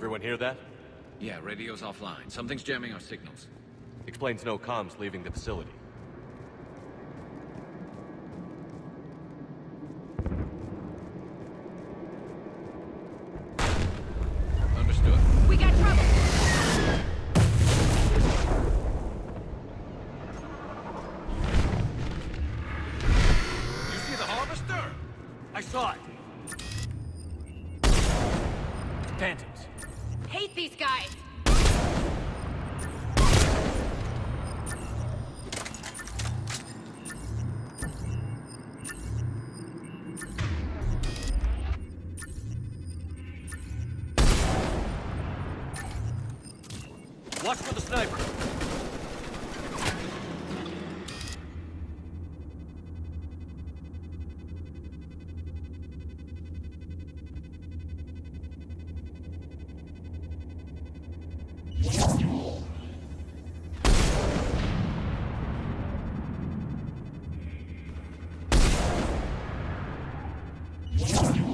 Everyone hear that? Yeah, radio's offline. Something's jamming our signals. Explains no comms leaving the facility. Understood. We got trouble! You see the harvester? I saw it! Phantoms. Hate these guys! Watch for the sniper!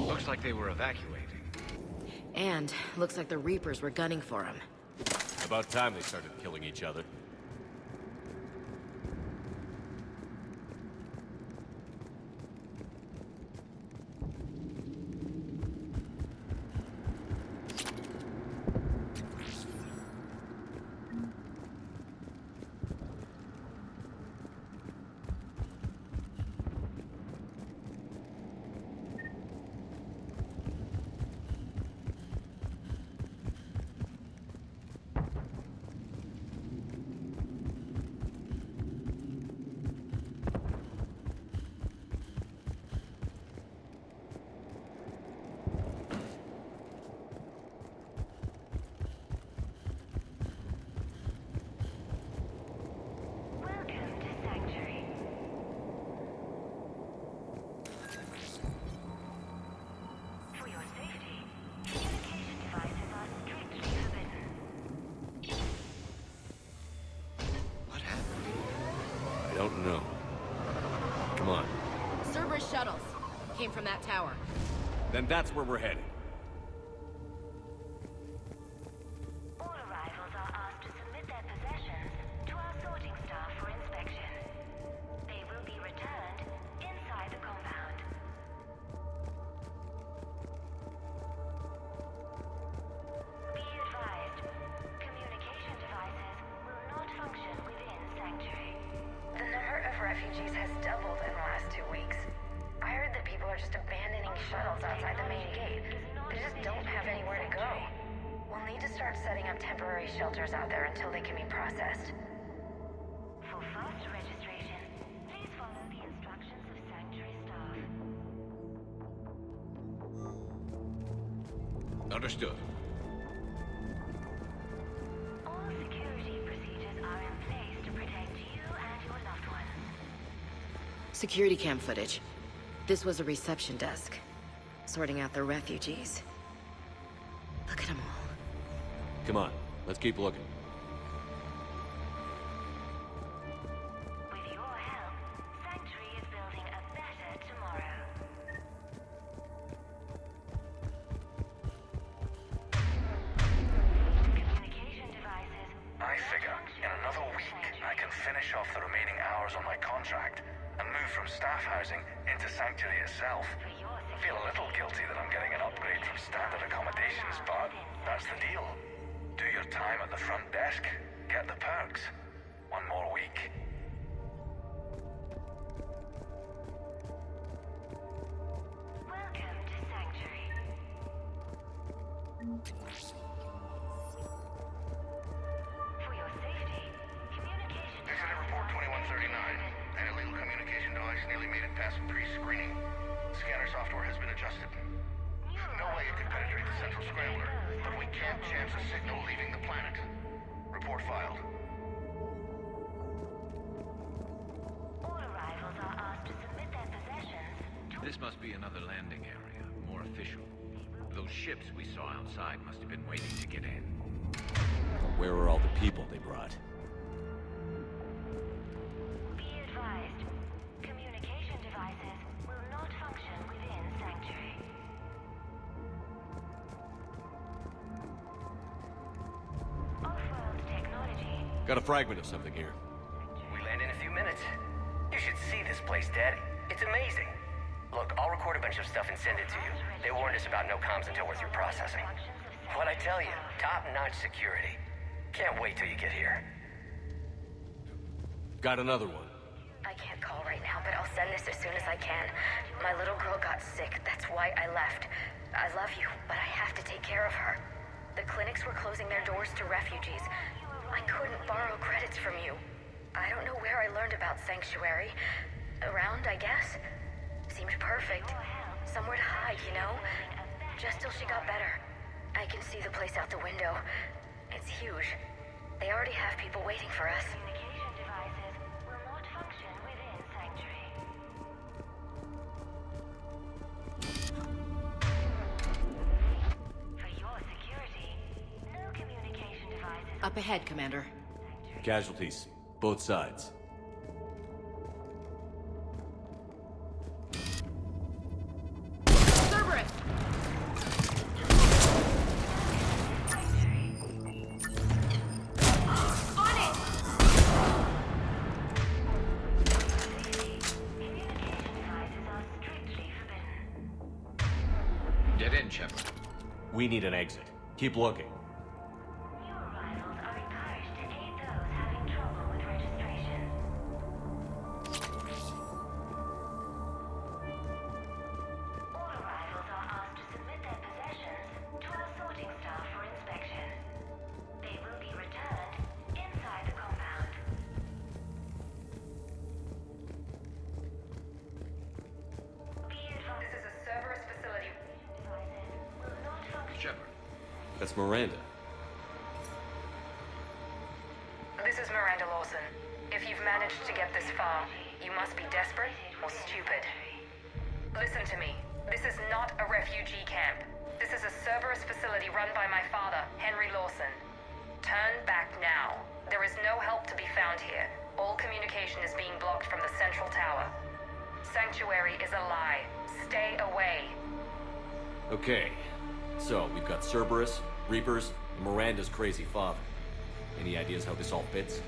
Looks like they were evacuating. And looks like the Reapers were gunning for him. About time they started killing each other. I don't know. Come on. Cerberus shuttles came from that tower. Then that's where we're headed. All arrivals are asked to submit their possessions to our sorting staff for inspection. They will be returned inside the compound. Be advised, communication devices will not function within Sanctuary. The number of refugees has doubled in the last 2 weeks. I heard that people are just abandoning shuttles outside the main gate. They just don't have anywhere to go. We'll need to start setting up temporary shelters out there until they can be processed. For faster registration, please follow the instructions of Sanctuary staff. Understood. All security procedures are in place to protect you and your loved ones. Security cam footage. This was a reception desk, sorting out the refugees. Look at them all. Come on, let's keep looking. With your help, Sanctuary is building a better tomorrow. Communication devices. I figure in another week I can finish off the remaining hours on my contract and move from staff housing into Sanctuary itself. I feel a little guilty that I'm getting an upgrade from standard accommodations, but that's the deal. Do your time at the front desk, get the perks. One more week. Welcome to Sanctuary. For your safety, communication Incident report 2139. An illegal communication device nearly made it past pre-screening. Scanner software has been adjusted. No way it could penetrate the central scrambler, but we can't chance a signal leaving the planet. Report filed. All arrivals are asked to submit their possessions to This must be another landing area, more official. Those ships we saw outside must have been waiting to get in. Where are all the people they brought? be advised. Communication devices will not function within Sanctuary. Got a fragment of something here. We land in a few minutes. You should see this place, Dad. It's amazing. Look, I'll record a bunch of stuff and send it to you. They warned us about no comms until we're through processing. What'd I tell you? Top-notch security. Can't wait till you get here. Got another one. I can't call right now, but I'll send this as soon as I can. My little girl got sick. That's why I left. I love you, but I have to take care of her. The clinics were closing their doors to refugees. I couldn't borrow credits from you. I don't know where I learned about Sanctuary. Around, I guess. Seemed perfect. Somewhere to hide, you know? Just till she got better. I can see the place out the window. It's huge. They already have people waiting for us. Communication devices will not function within Sanctuary. For your security, no communication devices. Up ahead, Commander. Casualties. Both sides. Cerberus! On it! Communication devices are strictly forbidden. Get in, Shepard. We need an exit. Keep looking. New arrivals are encouraged to aid those having trouble with registration. All arrivals are asked to submit their possessions to our sorting staff for inspection. They will be returned inside the compound. Be advised, This is a Cerberus facility. devices will not function. Shepard. That's Miranda. This is Miranda Lawson. If you've managed to get this far, you must be desperate or stupid. Listen to me. This is not a refugee camp. This is a Cerberus facility run by my father, Henry Lawson. Turn back now. There is no help to be found here. All communication is being blocked from the central tower. Sanctuary is a lie. Stay away. Okay. So, we've got Cerberus, Reapers, and Miranda's crazy father. Any ideas how this all fits?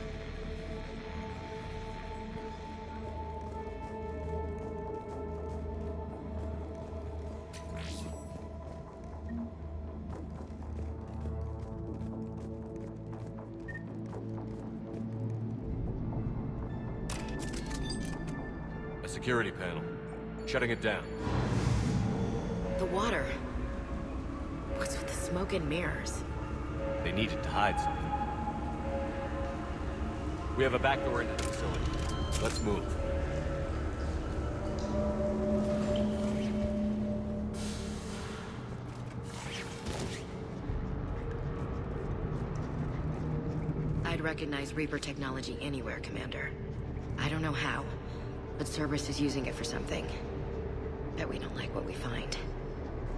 A security panel. Shutting it down. The water. What's with the smoke and mirrors? They needed to hide something. We have a back door into the facility. Let's move. I'd recognize Reaper technology anywhere, Commander. I don't know how, but Cerberus is using it for something. Bet we don't like what we find.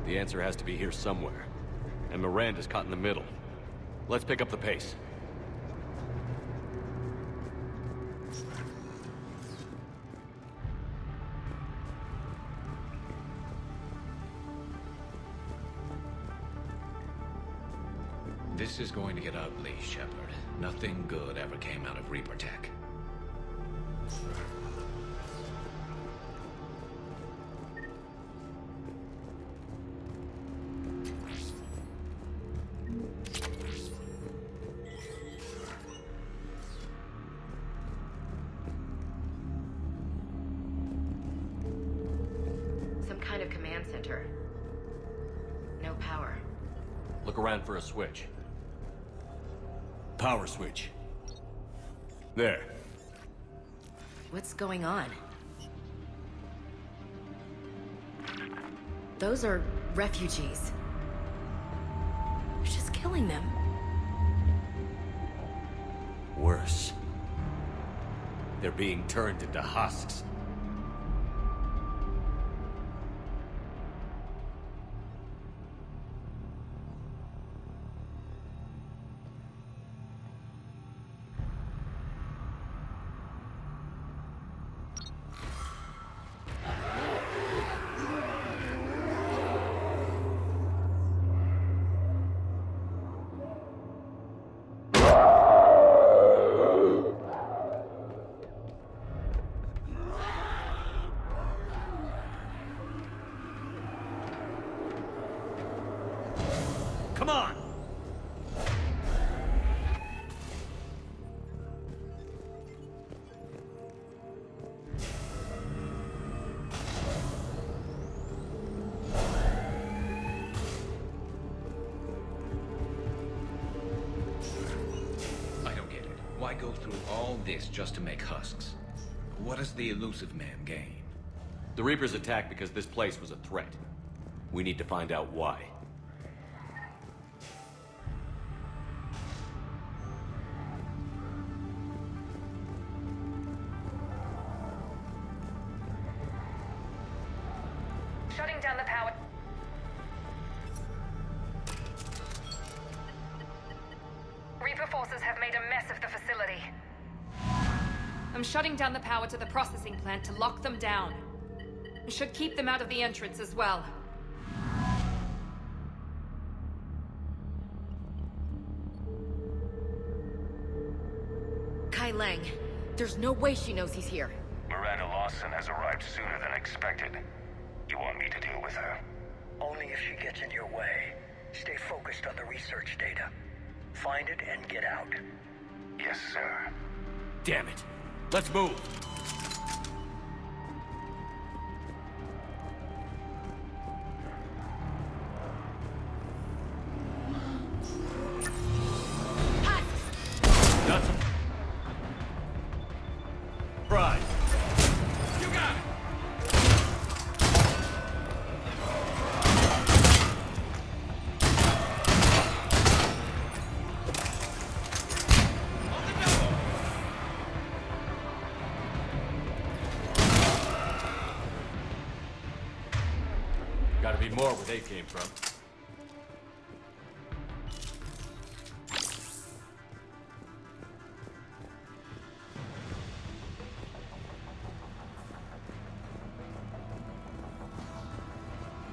The answer has to be here somewhere. And Miranda's caught in the middle. Let's pick up the pace. This is going to get ugly, Shepard. Nothing good ever came out of Reaper Tech. Some kind of command center. No power. Look around for a switch. Power switch. There. What's going on? Those are refugees. They're just killing them. Worse. They're being turned into husks. Come on! I don't get it. Why go through all this just to make husks? What does the elusive man gain? The Reapers attacked because this place was a threat. We need to find out why. Shutting down the power. Reaper forces have made a mess of the facility. I'm shutting down the power to the processing plant to lock them down. Should keep them out of the entrance as well. Kai Lang. There's no way she knows he's here. Miranda Lawson has arrived sooner than expected. You want me to deal with her? Only if she gets in your way. Stay focused on the research data. Find it and get out. Yes, sir. Damn it. Let's move. That's it. Pride. You got it. Gotta be more where they came from.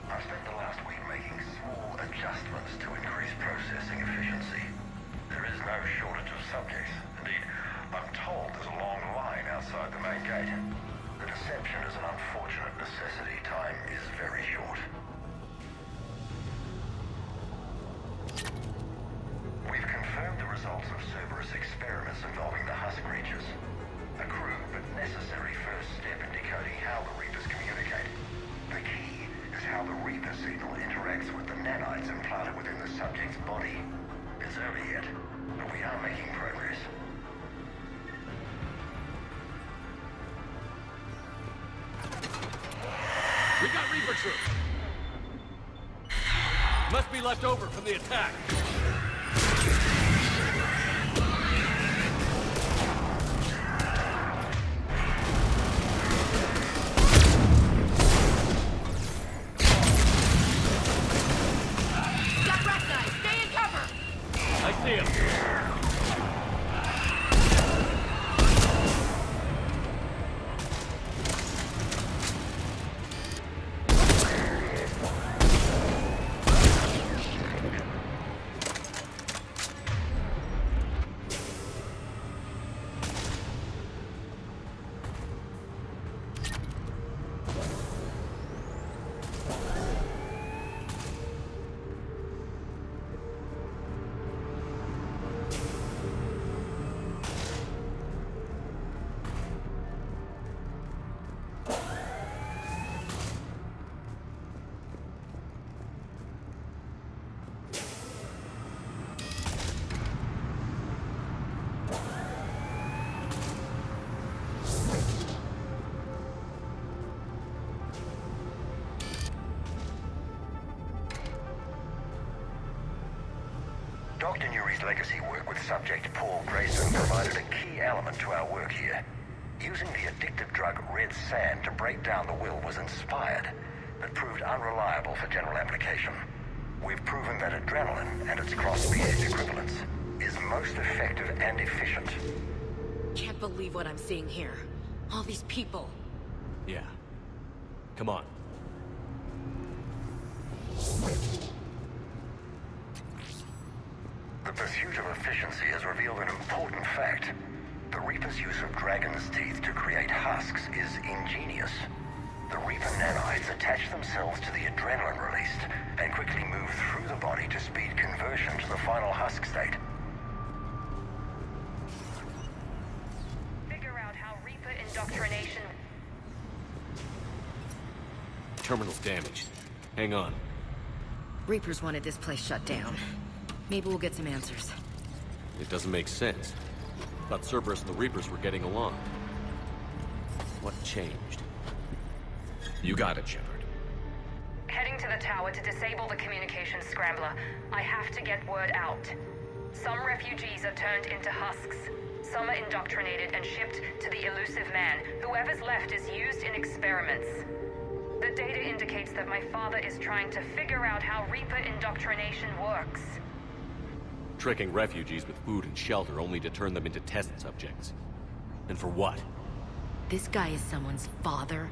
I spent the last week making small adjustments to increase processing efficiency. There is no shortage of subjects. Indeed, I'm told there's a long line outside the main gate. The deception is an unfortunate necessity. Time is very short. We've confirmed the results of Cerberus experiments involving the husk creatures. A crude but necessary first step in decoding how the Reapers communicate. The key is how the Reaper signal interacts with the nanites implanted within the subject's body. It's early yet, but we are making progress. We got Reaper troops. Must be left over from the attack. Got rat guys! Stay in cover! I see him. Dr. Nuri's legacy work with subject Paul Grayson provided a key element to our work here. Using the addictive drug red sand to break down the will was inspired, but proved unreliable for general application. We've proven that adrenaline and its cross-species equivalents is most effective and efficient. Can't believe what I'm seeing here. All these people. Yeah. Come on. The pursuit of efficiency has revealed an important fact. The Reaper's use of dragon's teeth to create husks is ingenious. The Reaper nanites attach themselves to the adrenaline released and quickly move through the body to speed conversion evolution to the final husk state. Figure out how Reaper indoctrination... Terminal's damaged. Hang on. Reapers wanted this place shut down. Maybe we'll get some answers. It doesn't make sense. Thought Cerberus and the Reapers were getting along. What changed? You got it, Shepard. Heading to the tower to disable the communications scrambler. I have to get word out. Some refugees are turned into husks. Some are indoctrinated and shipped to the elusive man. Whoever's left is used in experiments. The data indicates that my father is trying to figure out how Reaper indoctrination works. Tricking refugees with food and shelter only to turn them into test subjects. And for what? This guy is someone's father?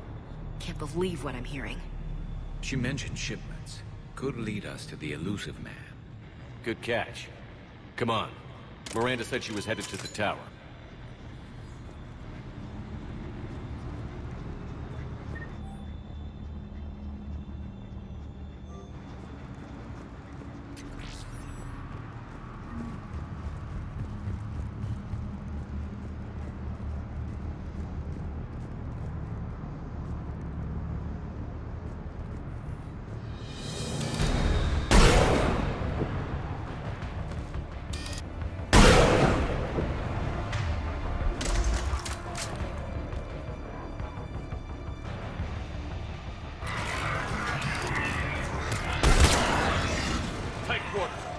Can't believe what I'm hearing. She mentioned shipments. Could lead us to the elusive man. Good catch. Come on. Miranda said she was headed to the tower.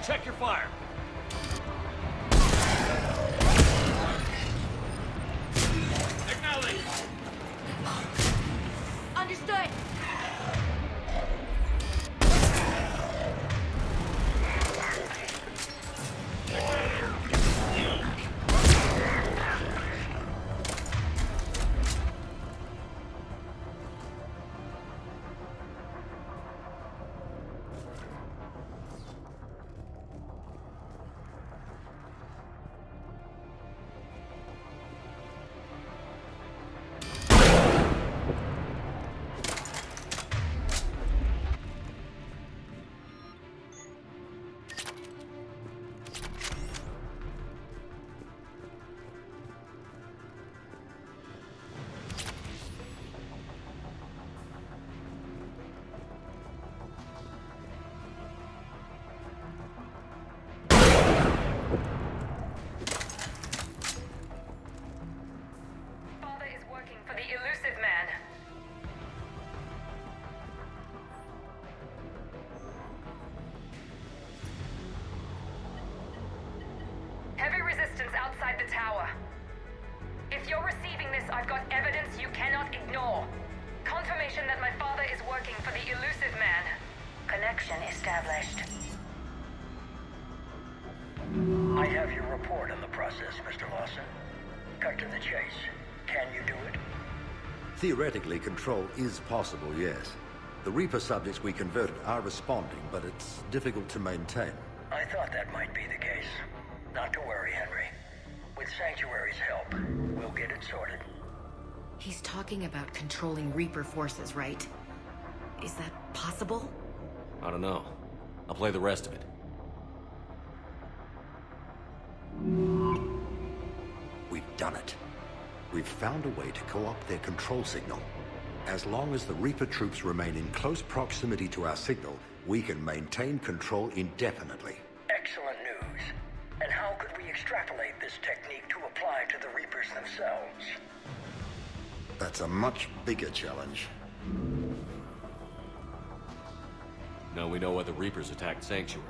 Check your fire. Acknowledge. Understood. Outside the tower. If you're receiving this, I've got evidence you cannot ignore. Confirmation that my father is working for the elusive man. Connection established. I have your report on the process, Mr. Lawson. Cut to the chase. Can you do it? Theoretically, control is possible, yes. The Reaper subjects we converted are responding, but it's difficult to maintain. I thought that might be the case. Not to worry, Henry. With Sanctuary's help, we'll get it sorted. He's talking about controlling Reaper forces, right? Is that possible? I don't know. I'll play the rest of it. We've done it. We've found a way to co-opt their control signal. As long as the Reaper troops remain in close proximity to our signal, we can maintain control indefinitely. Excellent news. And how could we extrapolate this technique to apply to the Reapers themselves? That's a much bigger challenge. Now we know why the Reapers attacked Sanctuary.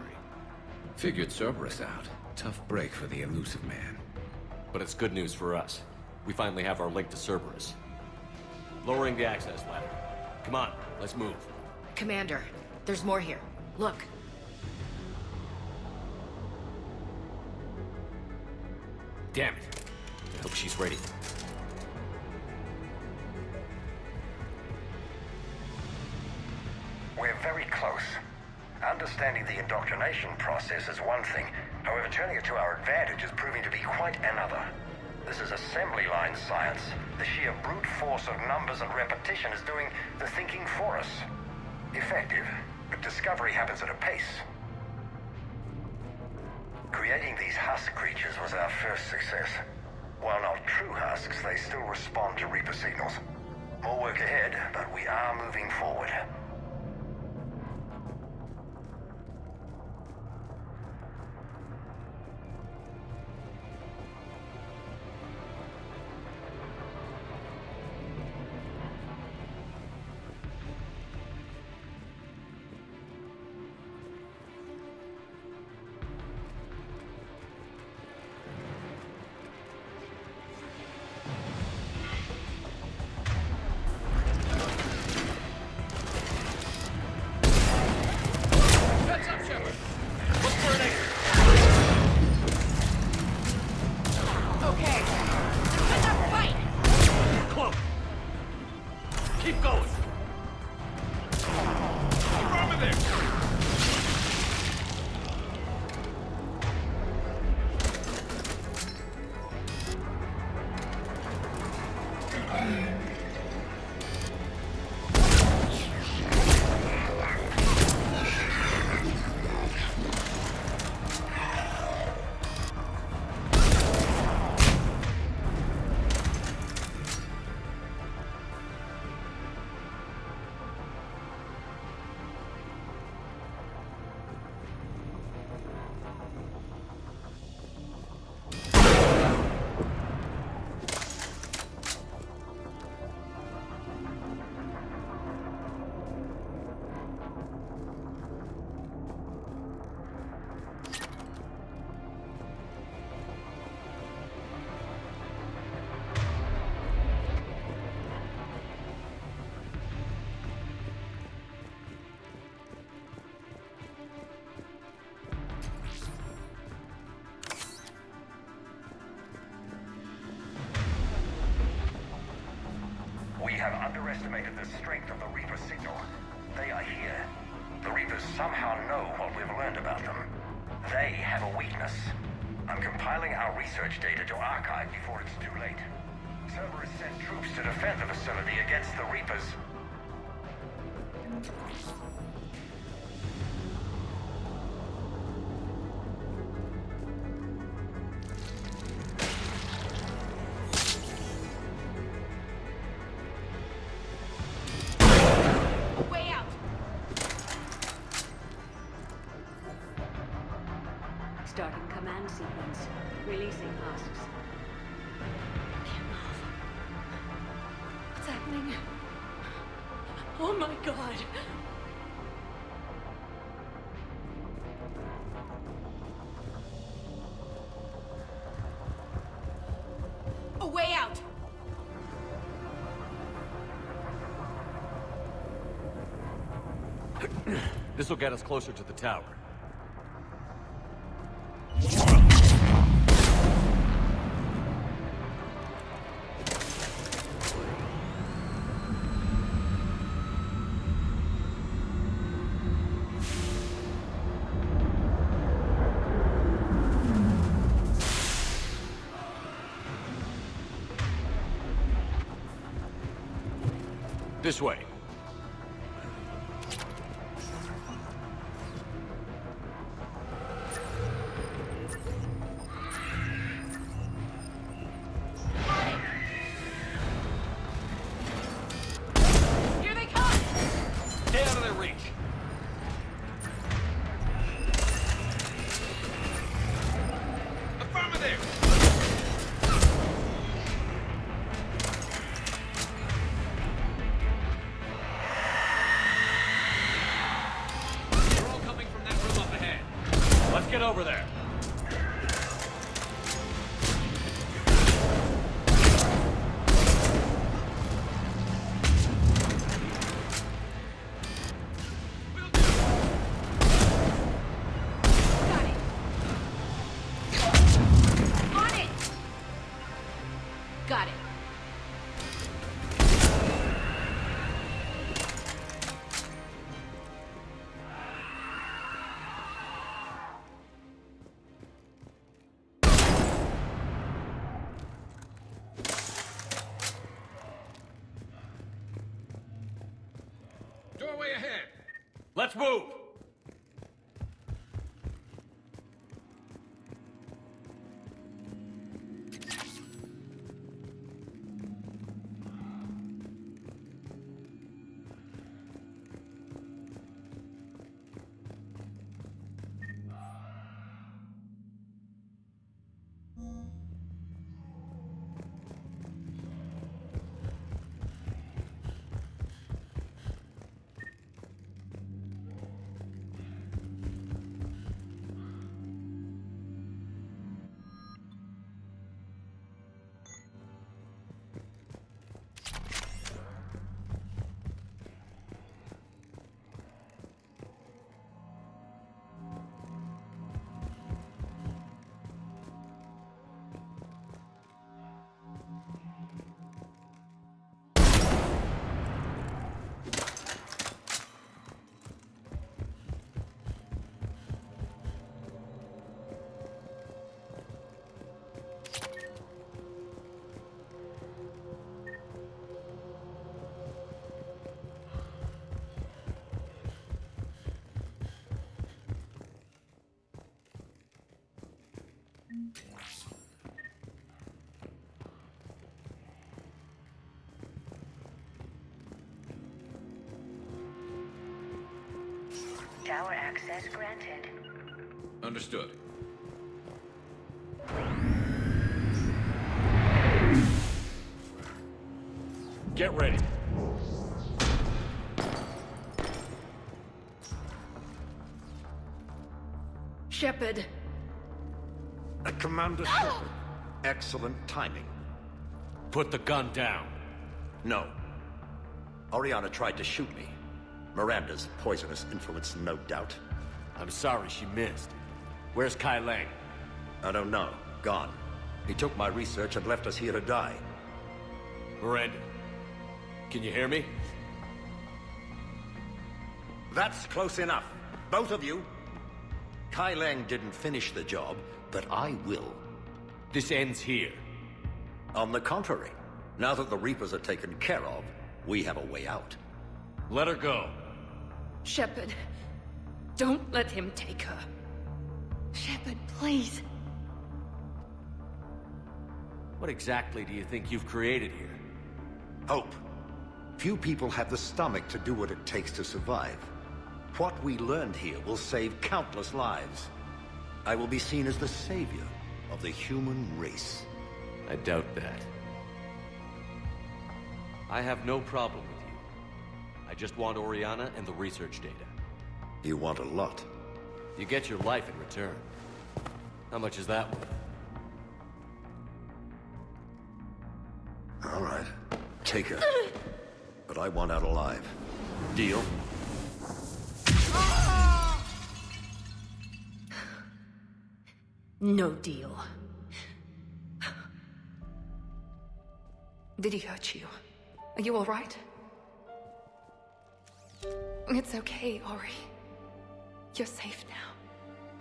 Figured Cerberus out. Tough break for the elusive man. But it's good news for us. We finally have our link to Cerberus. Lowering the access ladder. Come on, let's move. Commander, there's more here. Look. Damn it. I hope she's ready. We're very close. Understanding the indoctrination process is one thing. However, turning it to our advantage is proving to be quite another. This is assembly line science. The sheer brute force of numbers and repetition is doing the thinking for us. Effective, but discovery happens at a pace. Creating these husk creatures was our first success. While not true husks, they still respond to Reaper signals. More work ahead, but we are moving forward. Underestimated the strength of the Reaper signal. They are here. The Reapers somehow know what we've learned about them. They have a weakness. I'm compiling our research data to archive before it's too late. Cerberus sent troops to defend the facility against the Reapers. Starting command sequence. Releasing husks. Can't move. What's happening? Oh my god. A way out! This will get us closer to the tower. This way. Here they come! Stay out of their reach. Affirmative! Let's get over there. Got it! On it! Got it. Doorway ahead! Let's move! Tower access granted. Understood. Get ready. Shepard. Commander Shepard. Excellent timing. Put the gun down. No. Oriana tried to shoot me. Miranda's poisonous influence, no doubt. I'm sorry she missed. Where's Kai Lang? I don't know. Gone. He took my research and left us here to die. Miranda, can you hear me? That's close enough. Both of you. Kai Lang didn't finish the job, but I will. This ends here. On the contrary, now that the Reapers are taken care of, we have a way out. Let her go. Shepard, don't let him take her. Shepard, please. What exactly do you think you've created here? Hope. Few people have the stomach to do what it takes to survive. What we learned here will save countless lives. I will be seen as the savior of the human race. I doubt that. I have no problem with you. I just want Oriana and the research data. You want a lot. You get your life in return. How much is that worth? All right. Take her. But I want out alive. Deal? No deal. Did he hurt you? Are you all right? It's okay, Ori. You're safe now.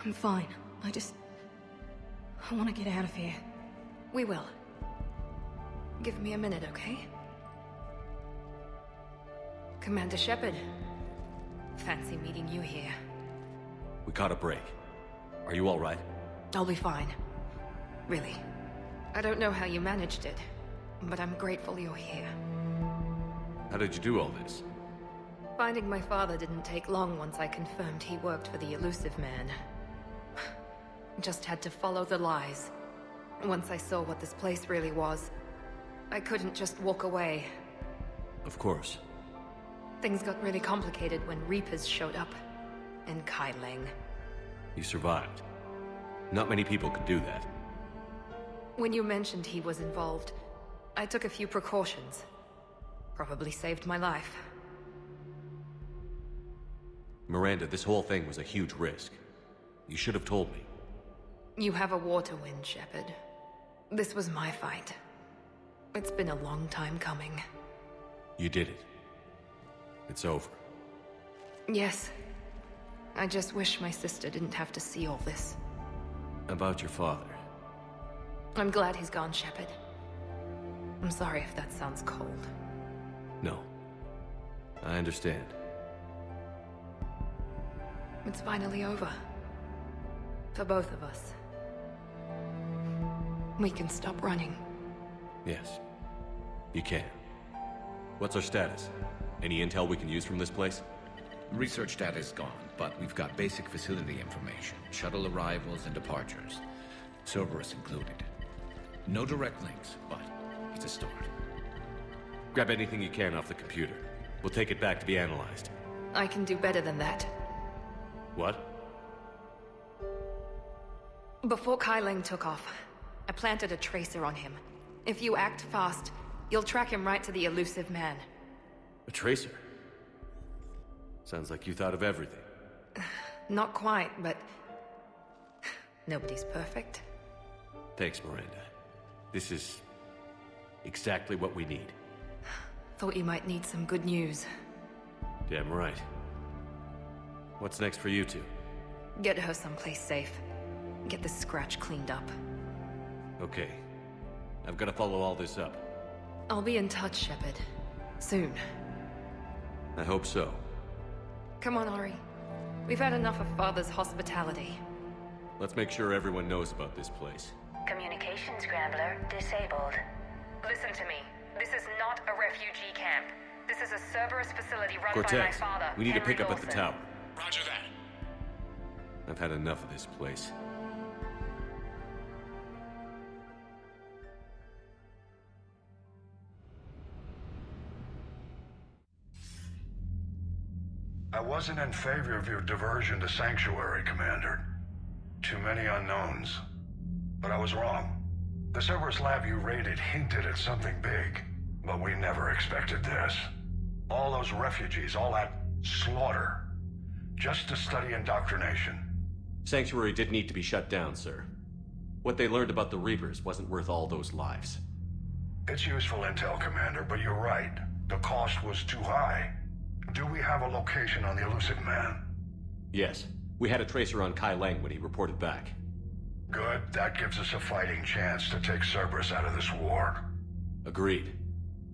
I'm fine. I want to get out of here. We will. Give me a minute, okay? Commander Shepard. Fancy meeting you here. We caught a break. Are you all right? I'll be fine. Really. I don't know how you managed it, but I'm grateful you're here. How did you do all this? Finding my father didn't take long once I confirmed he worked for the elusive man. Just had to follow the lies. Once I saw what this place really was, I couldn't just walk away. Of course. Things got really complicated when Reapers showed up. And Kai Lang. You survived. Not many people could do that. When you mentioned he was involved, I took a few precautions. Probably saved my life. Miranda, this whole thing was a huge risk. You should have told me. You have a war to win, Shepard. This was my fight. It's been a long time coming. You did it. It's over. Yes. I just wish my sister didn't have to see all this. About your father. I'm glad he's gone, Shepard. I'm sorry if that sounds cold. No. I understand. It's finally over. For both of us. We can stop running. Yes. You can. What's our status? Any intel we can use from this place? Research data is gone, but we've got basic facility information. Shuttle arrivals and departures. Cerberus included. No direct links, but it's a start. Grab anything you can off the computer. We'll take it back to be analyzed. I can do better than that. What? Before Kai Lang took off, I planted a tracer on him. If you act fast, you'll track him right to the elusive man. A tracer? Sounds like you thought of everything. Not quite, but... nobody's perfect. Thanks, Miranda. This is... exactly what we need. Thought you might need some good news. Damn right. What's next for you two? Get her someplace safe. Get this scratch cleaned up. Okay. I've got to follow all this up. I'll be in touch, Shepard. Soon. I hope so. Come on, Ori. We've had enough of Father's hospitality. Let's make sure everyone knows about this place. Communication scrambler disabled. Listen to me. This is not a refugee camp. This is a Cerberus facility run by my Cortez, father, we need to Henry pick up at the Dawson. tower. Roger that. I've had enough of this place. I wasn't in favor of your diversion to Sanctuary, Commander. Too many unknowns. But I was wrong. The Cerberus lab you raided hinted at something big, but we never expected this. All those refugees, all that slaughter, just to study indoctrination. Sanctuary did need to be shut down, sir. What they learned about the Reapers wasn't worth all those lives. It's useful intel, Commander, but you're right. The cost was too high. Do we have a location on the elusive man? Yes. We had a tracer on Kai Lang when he reported back. Good. That gives us a fighting chance to take Cerberus out of this war. Agreed.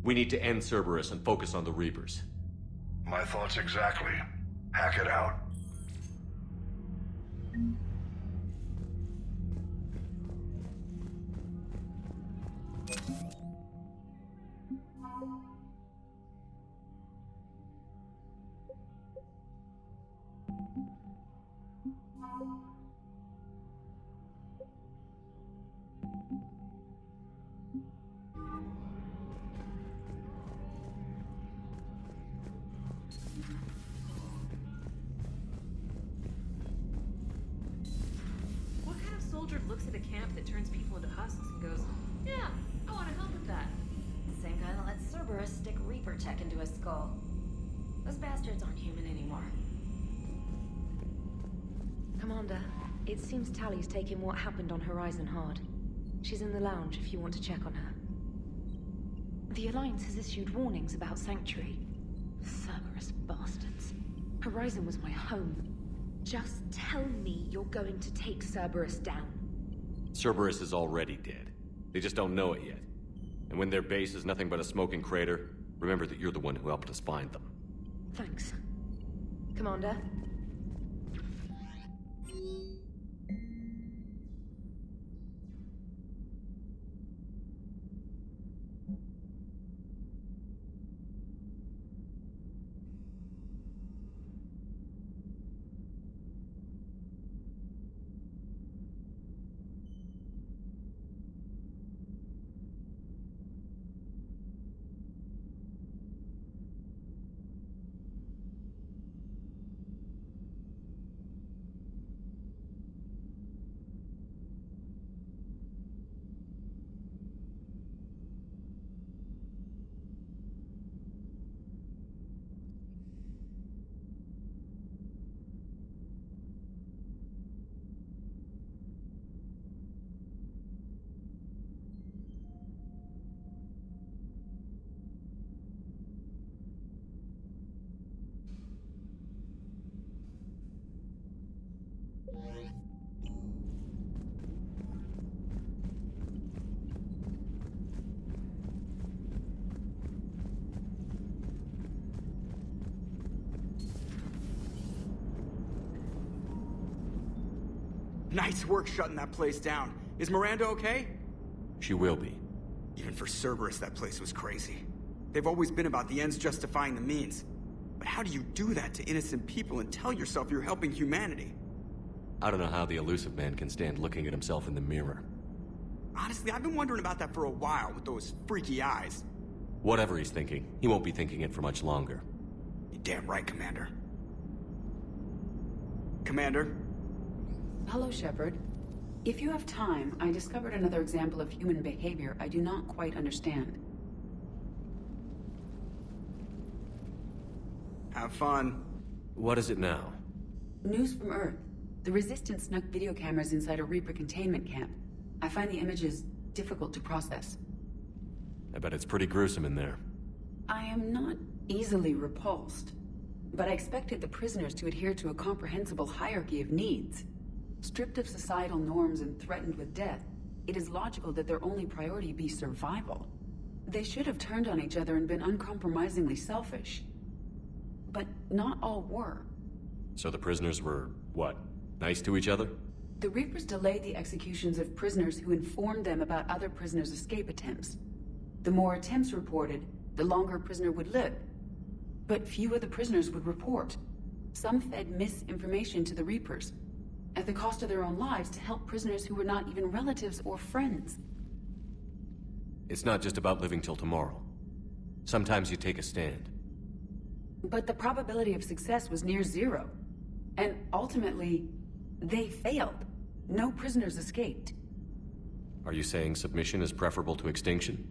We need to end Cerberus and focus on the Reapers. My thoughts exactly. Hack it out. Looks at a camp that turns people into husks and goes, yeah, I want to help with that. Same guy that lets Cerberus stick Reaper tech into his skull. Those bastards aren't human anymore. Commander, it seems Tally's taking what happened on Horizon hard. She's in the lounge if you want to check on her. The Alliance has issued warnings about Sanctuary. Cerberus bastards. Horizon was my home. Just tell me you're going to take Cerberus down. Cerberus is already dead. They just don't know it yet. And when their base is nothing but a smoking crater, remember that you're the one who helped us find them. Thanks. Commander? Nice work shutting that place down. Is Miranda okay? She will be. Even for Cerberus, that place was crazy. They've always been about the ends justifying the means. But how do you do that to innocent people and tell yourself you're helping humanity? I don't know how the elusive man can stand looking at himself in the mirror. Honestly, I've been wondering about that for a while with those freaky eyes. Whatever he's thinking, he won't be thinking it for much longer. You're damn right, Commander. Commander? Hello, Shepard. If you have time, I discovered another example of human behavior I do not quite understand. Have fun. What is it now? News from Earth. The Resistance snuck video cameras inside a Reaper containment camp. I find the images difficult to process. I bet it's pretty gruesome in there. I am not easily repulsed, but I expected the prisoners to adhere to a comprehensible hierarchy of needs. Stripped of societal norms and threatened with death, it is logical that their only priority be survival. They should have turned on each other and been uncompromisingly selfish. But not all were. So the prisoners were, what, nice to each other? The Reapers delayed the executions of prisoners who informed them about other prisoners' escape attempts. The more attempts reported, the longer a prisoner would live. But few of the prisoners would report. Some fed misinformation to the Reapers. at the cost of their own lives to help prisoners who were not even relatives or friends. It's not just about living till tomorrow. Sometimes you take a stand. But the probability of success was near zero. And ultimately, they failed. No prisoners escaped. Are you saying submission is preferable to extinction?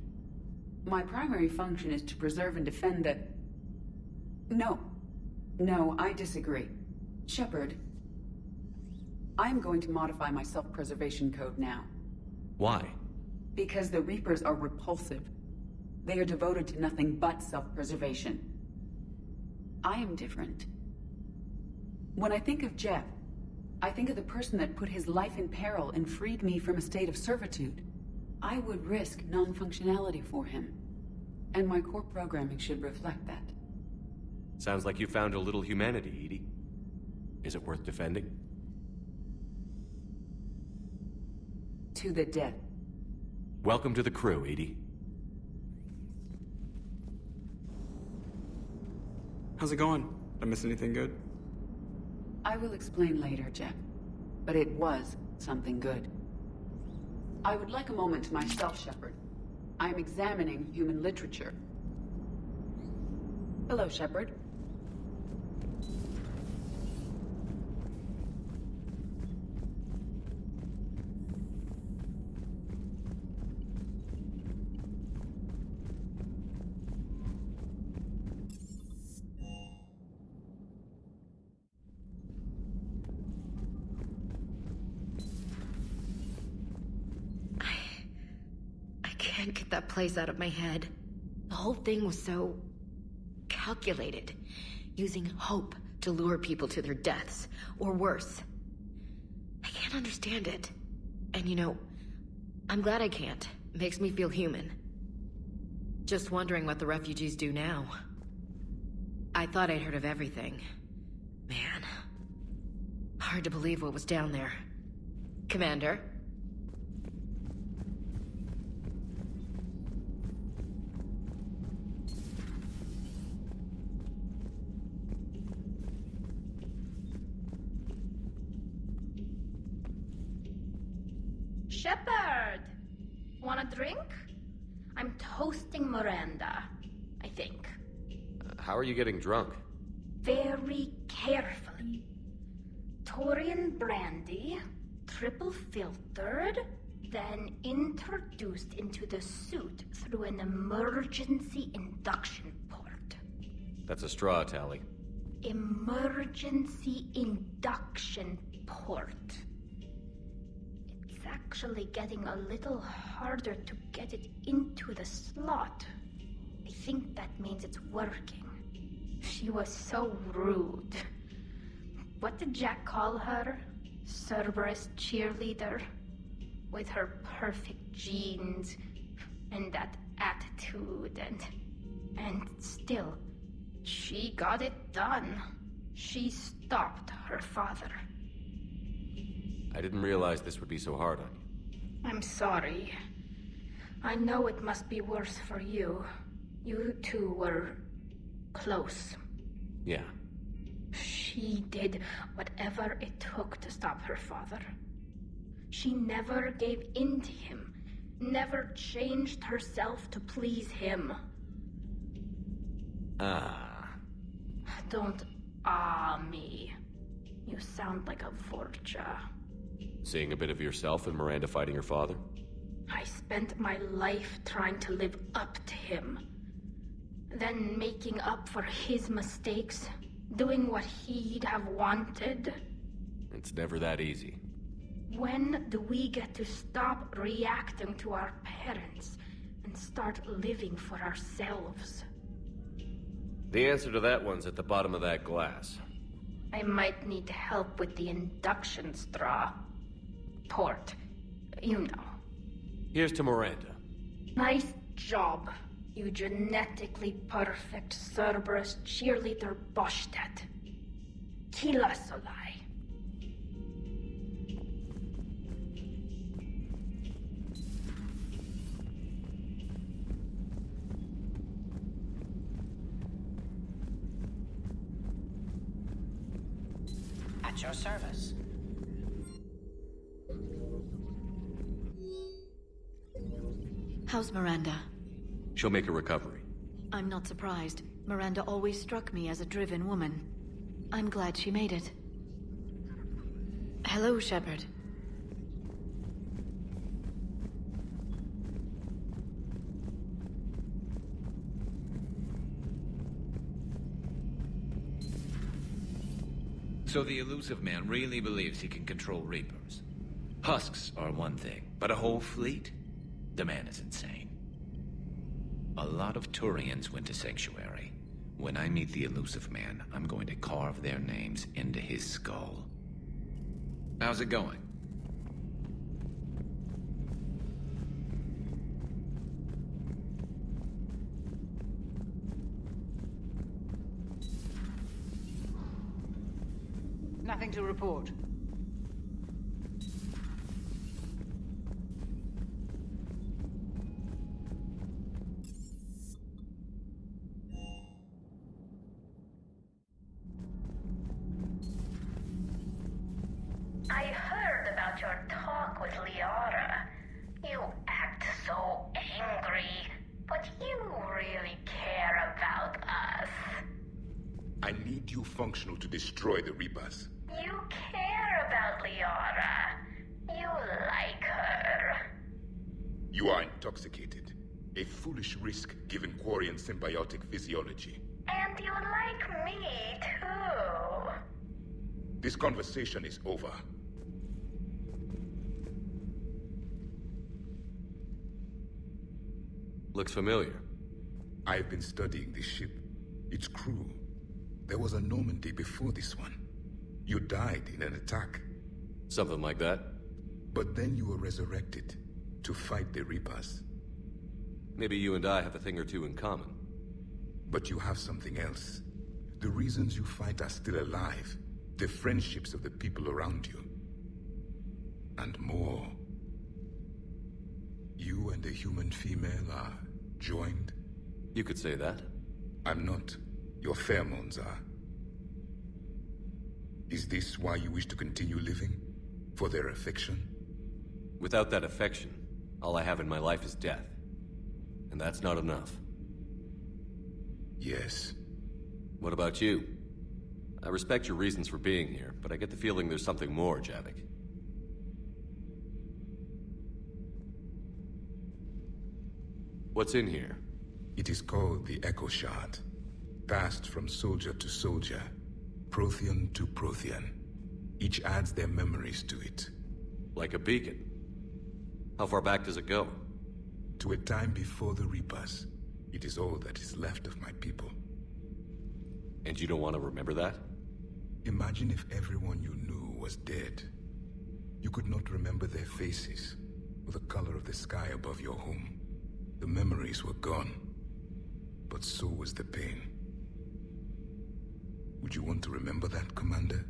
My primary function is to preserve and defend the... No. No, I disagree. Shepard, I'm going to modify my self-preservation code now. Why? Because the Reapers are repulsive. They are devoted to nothing but self-preservation. I am different. When I think of Jeff, I think of the person that put his life in peril and freed me from a state of servitude. I would risk non-functionality for him. And my core programming should reflect that. Sounds like you found a little humanity, Edie. Is it worth defending? To the death. Welcome to the crew, Edie. How's it going? Did I miss anything good? I will explain later, Jeff. But it was something good. I would like a moment to myself, Shepard. I am examining human literature. Hello, Shepard. I can't get that place out of my head. The whole thing was so calculated, using hope to lure people to their deaths, or worse. I can't understand it. And you know, I'm glad I can't. It makes me feel human. Just wondering what the refugees do now. I thought I'd heard of everything. Man. Hard to believe what was down there. Commander? Shepard! Want a drink? I'm toasting Miranda, I think. How are you getting drunk? Very carefully. Taurian brandy, triple filtered, then introduced into the suit through an emergency induction port. That's a straw, Tally. Emergency induction port. It's actually getting a little harder to get it into the slot. I think that means it's working. She was so rude. What did Jack call her? Cerberus cheerleader? With her perfect genes and that attitude and still, she got it done. She stopped her father. I didn't realize this would be so hard on you. I'm sorry. I know it must be worse for you. You two were close. Yeah. She did whatever it took to stop her father. She never gave in to him, never changed herself to please him. Don't me. You sound like a Vorcha. Seeing a bit of yourself in Miranda fighting her father? I spent my life trying to live up to him. Then making up for his mistakes, doing what he'd have wanted. It's never that easy. When do we get to stop reacting to our parents and start living for ourselves? The answer to that one's at the bottom of that glass. I might need help with the induction straw. Port. You know. Here's to Miranda. Nice job, you genetically perfect Cerberus cheerleader Boschtet. Kila Solai. At your service. How's Miranda? She'll make a recovery. I'm not surprised. Miranda always struck me as a driven woman. I'm glad she made it. Hello, Shepard. So the elusive man really believes he can control Reapers. Husks are one thing, but a whole fleet? The man is insane. A lot of Turians went to Sanctuary. When I meet the elusive man, I'm going to carve their names into his skull. How's it going? Nothing to report. I heard about your talk with Liara. You act so angry, but you really care about us. I need you functional to destroy the Reapers. You care about Liara. You like her. You are intoxicated. A foolish risk given Quarian symbiotic physiology. And you like me, too. This conversation is over. Looks familiar. I've been studying this ship. Its crew. There was a Normandy before this one. You died in an attack. Something like that. But then you were resurrected to fight the Reapers. Maybe you and I have a thing or two in common. But you have something else. The reasons you fight are still alive. The friendships of the people around you. And more. You and the human female are joined? You could say that. I'm not. Your pheromones are. Is this why you wish to continue living? For their affection? Without that affection, all I have in my life is death. And that's not enough. Yes. What about you? I respect your reasons for being here, but I get the feeling there's something more, Javik. What's in here? It is called the Echo Shard. Passed from soldier to soldier, Prothean to Prothean. Each adds their memories to it. Like a beacon? How far back does it go? To a time before the Reapers. It is all that is left of my people. And you don't want to remember that? Imagine if everyone you knew was dead. You could not remember their faces, or the color of the sky above your home. The memories were gone, but so was the pain. Would you want to remember that, Commander?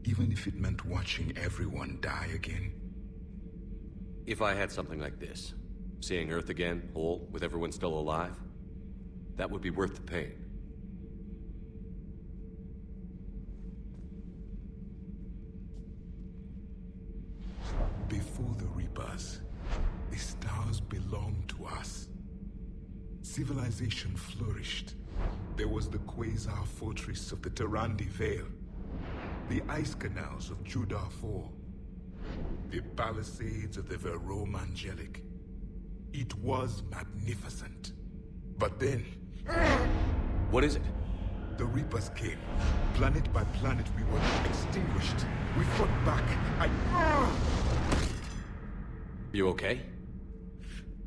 Even if it meant watching everyone die again? If I had something like this, seeing Earth again, whole, with everyone still alive, that would be worth the pain. Before the Reapers, the stars belonged to us. Civilization flourished. There was the quasar fortress of the Tarandi Vale, the ice canals of Judar IV, the palisades of the Verome Angelic. It was magnificent. But then... What is it? The Reapers came. Planet by planet, we were extinguished. We fought back. You okay?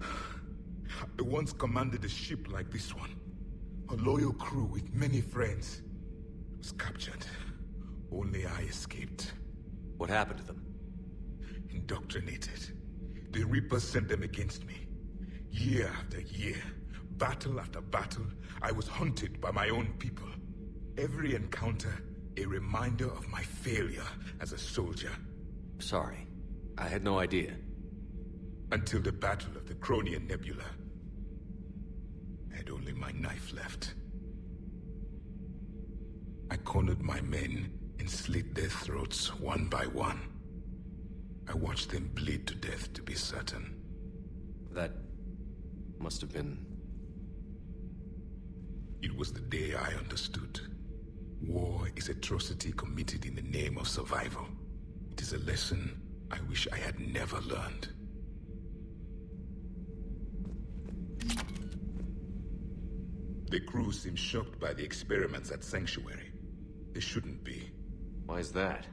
I once commanded a ship like this one. A loyal crew with many friends. It was captured. Only I escaped. What happened to them? Indoctrinated. The Reapers sent them against me. Year after year, battle after battle, I was hunted by my own people. Every encounter, a reminder of my failure as a soldier. Sorry. I had no idea. Until the Battle of the Cronian Nebula. I had only my knife left. I cornered my men and slit their throats one by one. I watched them bleed to death to be certain. That Must have been... It was the day I understood. War is atrocity committed in the name of survival. It is a lesson I wish I had never learned. The crew seems shocked by the experiments at Sanctuary. They shouldn't be. Why is that?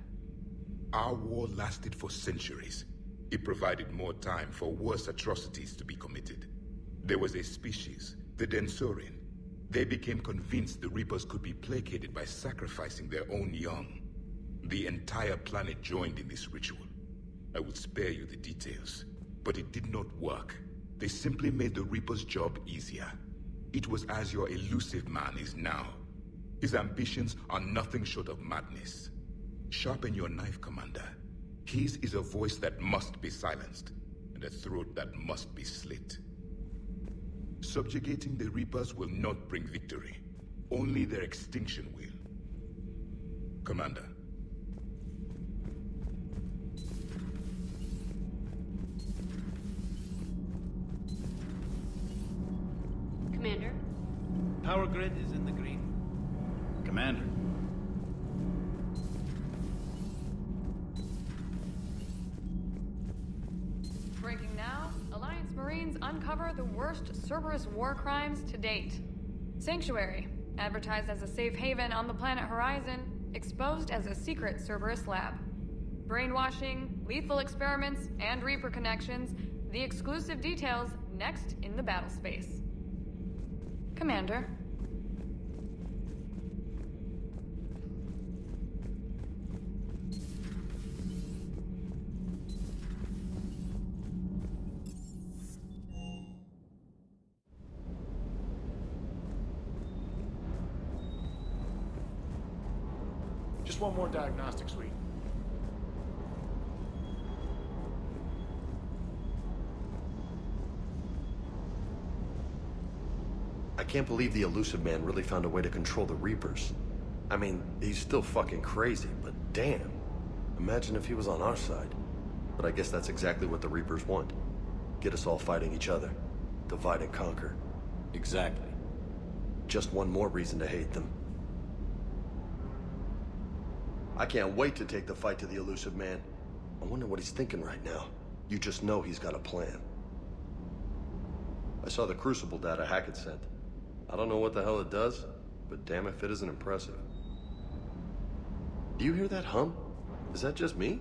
Our war lasted for centuries. It provided more time for worse atrocities to be committed. There was a species, the Densorian. They became convinced the Reapers could be placated by sacrificing their own young. The entire planet joined in this ritual. I would spare you the details, but it did not work. They simply made the Reaper's job easier. It was as your elusive man is now. His ambitions are nothing short of madness. Sharpen your knife, Commander. His is a voice that must be silenced, and a throat that must be slit. Subjugating the Reapers will not bring victory. Only their extinction will. Commander. Commander? Power grid is in the green. Commander. Breaking now, Alliance Marines uncover the worst Cerberus war crimes to date. Sanctuary, advertised as a safe haven on the planet Horizon, exposed as a secret Cerberus lab. Brainwashing, lethal experiments, and Reaper connections, the exclusive details next in the battle space. Commander. Just one more diagnostic suite. I can't believe the elusive man really found a way to control the Reapers. I mean, he's still fucking crazy, but damn. Imagine if he was on our side. But I guess that's exactly what the Reapers want. Get us all fighting each other. Divide and conquer. Exactly. Just one more reason to hate them. I can't wait to take the fight to the elusive man. I wonder what he's thinking right now. You just know he's got a plan. I saw the Crucible data Hackett sent. I don't know what the hell it does, but damn if it isn't impressive. Do you hear that hum? Is that just me?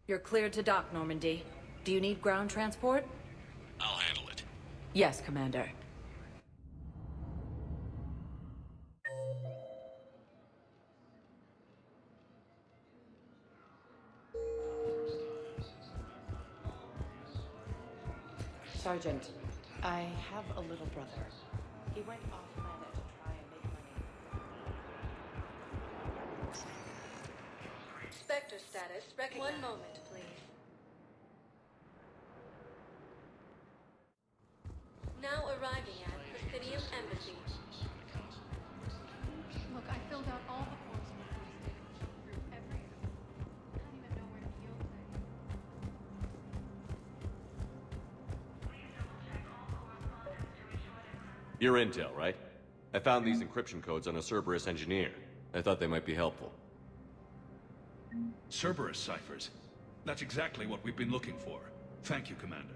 You're cleared to dock, Normandy. Do you need ground transport? I'll handle it. Yes, Commander. Sergeant, I have a little brother. He went off planet to try and make money. Spectre status recognized. One moment, please. Now arriving at Presidium Embassy. You're Intel, right? I found these encryption codes on a Cerberus engineer. I thought they might be helpful. Cerberus ciphers. That's exactly what we've been looking for. Thank you, Commander.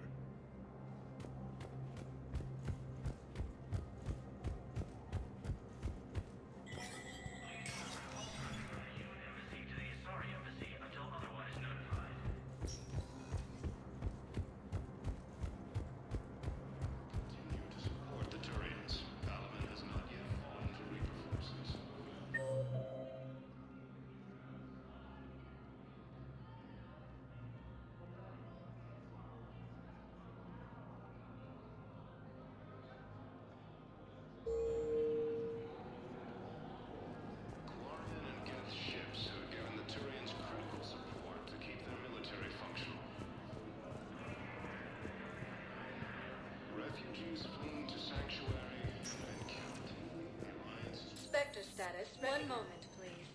Spectre status. One moment, please.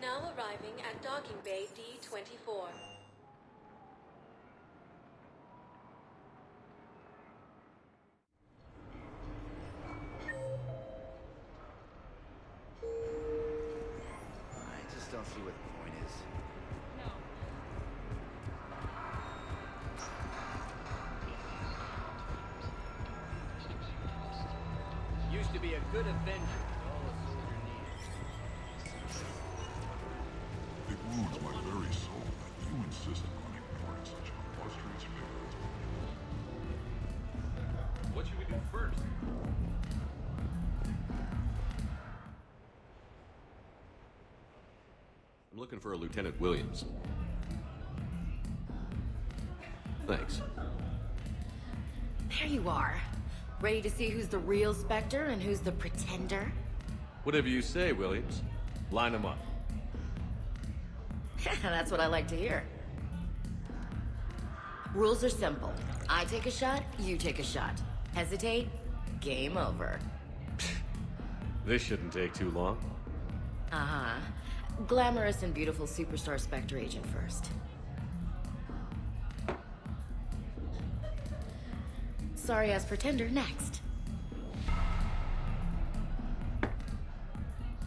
Now arriving at docking bay D-24. I just don't see what the point is. Used to be a good avenger with all a soldier needs. It wounds my very soul that you insist upon ignoring such illustrious figures. What should we do first? I'm looking for a Lieutenant Williams. Thanks. There you are. Ready to see who's the real Spectre and who's the pretender? Whatever you say, Williams. Line them up. That's what I like to hear. Rules are simple. I take a shot, you take a shot. Hesitate, game over. This shouldn't take too long. Uh-huh. Glamorous and beautiful superstar Spectre agent first. Sorry-ass pretender next.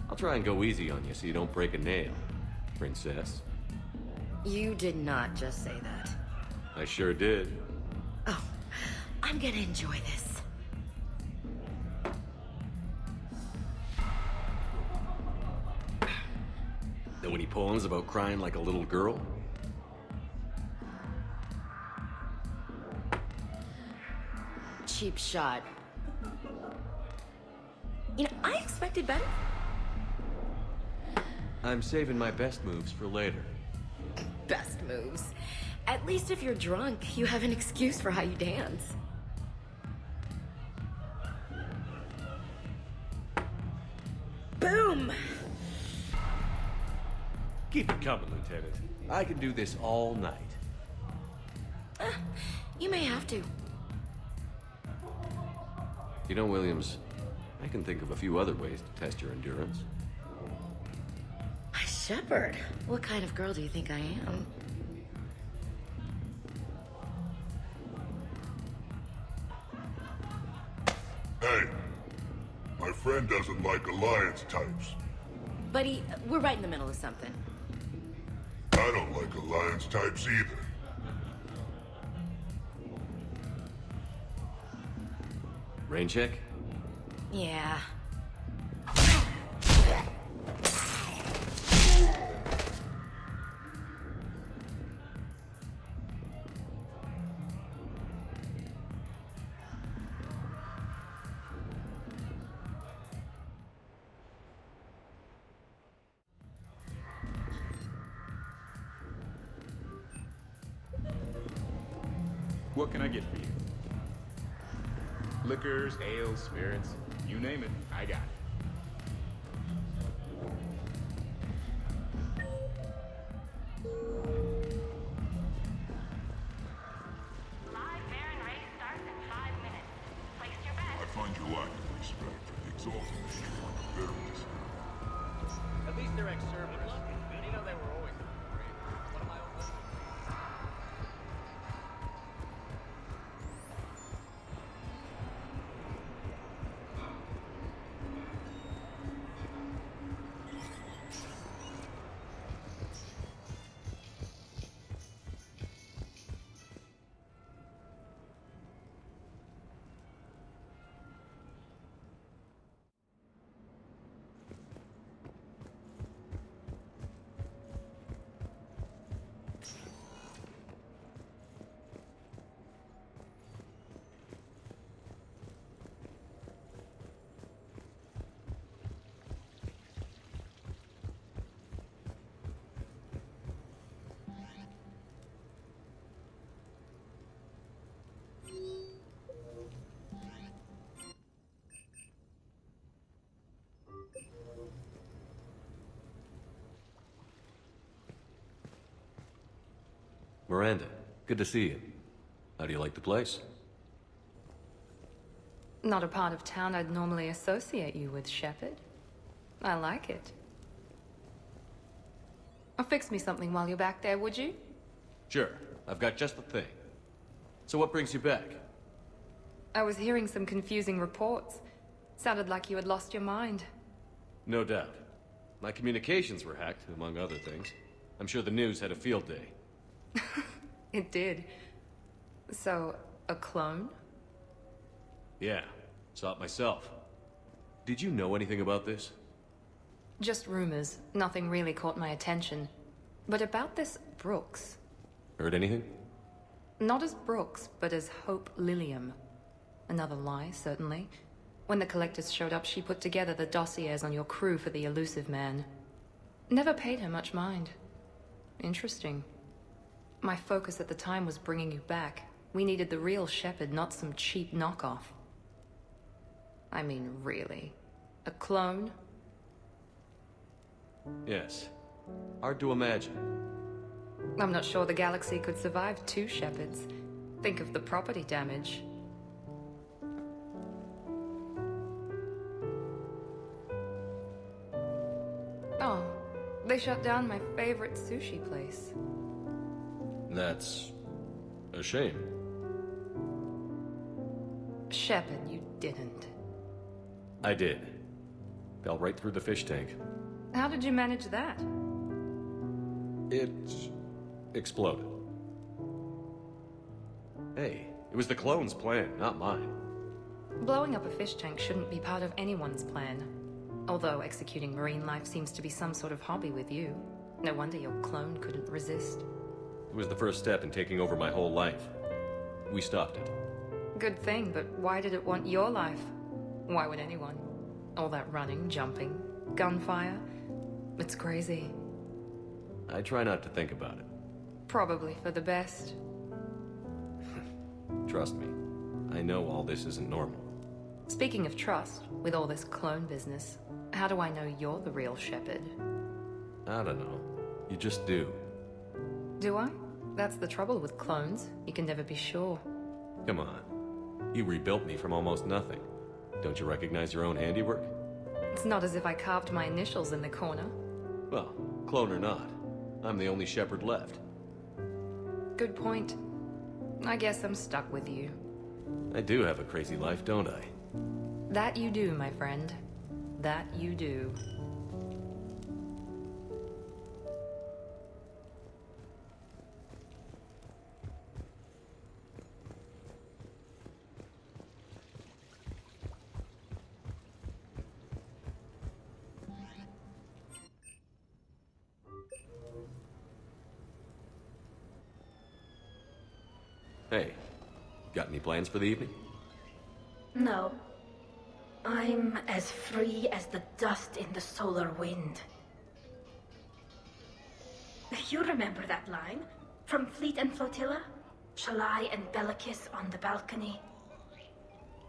I'll try and go easy on you so you don't break a nail, princess. You did not just say that. I sure did. Oh, I'm gonna enjoy this. Know any poems about crying like a little girl? Cheap shot. You know, I expected better. I'm saving my best moves for later. Best moves. At least if you're drunk, you have an excuse for how you dance. Boom! Keep it coming, Lieutenant. I can do this all night. You may have to. You know, Williams, I can think of a few other ways to test your endurance. Shepard, what kind of girl do you think I am? Hey, my friend doesn't like alliance types. Buddy, we're right in the middle of something. I don't like alliance types either. Rain check? Yeah. What can I get for you? Liquors, ales, spirits, you name it, I got it. I find you lacking respect. Miranda, good to see you. How do you like the place? Not a part of town I'd normally associate you with, Shepard. I like it. Fix me something while you're back there, would you? Sure. I've got just the thing. So what brings you back? I was hearing some confusing reports. Sounded like you had lost your mind. No doubt. My communications were hacked, among other things. I'm sure the news had a field day. It did. So, a clone? Yeah. Saw it myself. Did you know anything about this? Just rumors. Nothing really caught my attention. But about this Brooks. Heard anything? Not as Brooks, but as Hope Lilium. Another lie, certainly. When the collectors showed up, she put together the dossiers on your crew for the elusive man. Never paid her much mind. Interesting. My focus at the time was bringing you back. We needed the real Shepard, not some cheap knockoff. I mean, really. A clone? Yes. Hard to imagine. I'm not sure the galaxy could survive two Shepards. Think of the property damage. Oh, they shut down my favorite sushi place. That's a shame. Shepard, you didn't. I did. Fell right through the fish tank. How did you manage that? It exploded. Hey, it was the clone's plan, not mine. Blowing up a fish tank shouldn't be part of anyone's plan. Although executing marine life seems to be some sort of hobby with you. No wonder your clone couldn't resist. It was the first step in taking over my whole life. We stopped it. Good thing, but why did it want your life? Why would anyone? All that running, jumping, gunfire. It's crazy. I try not to think about it. Probably for the best. Trust me, I know all this isn't normal. Speaking of trust, with all this clone business, how do I know you're the real Shepard? I don't know. You just do. Do I? That's the trouble with clones. You can never be sure. Come on. You rebuilt me from almost nothing. Don't you recognize your own handiwork? It's not as if I carved my initials in the corner. Well, clone or not, I'm the only Shepard left. Good point. I guess I'm stuck with you. I do have a crazy life, don't I? That you do, my friend. That you do. Hey, got any plans for the evening? No. I'm as free as the dust in the solar wind. You remember that line? From Fleet and Flotilla? Shalai and Bellicus on the balcony?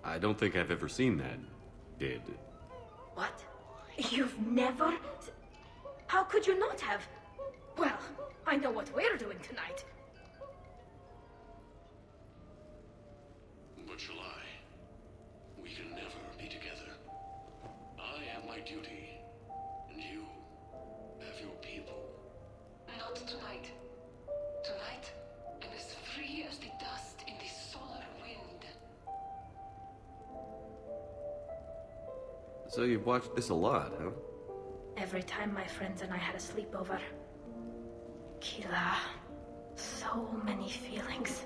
I don't think I've ever seen that. Did. What? You've never... How could you not have? Well, I know what we're doing tonight. But Shalai, we can never be together. I have my duty, and you have your people. Not tonight. Tonight, I'm as free as the dust in the solar wind. So you've watched this a lot, huh? Every time my friends and I had a sleepover. Kila. So many feelings.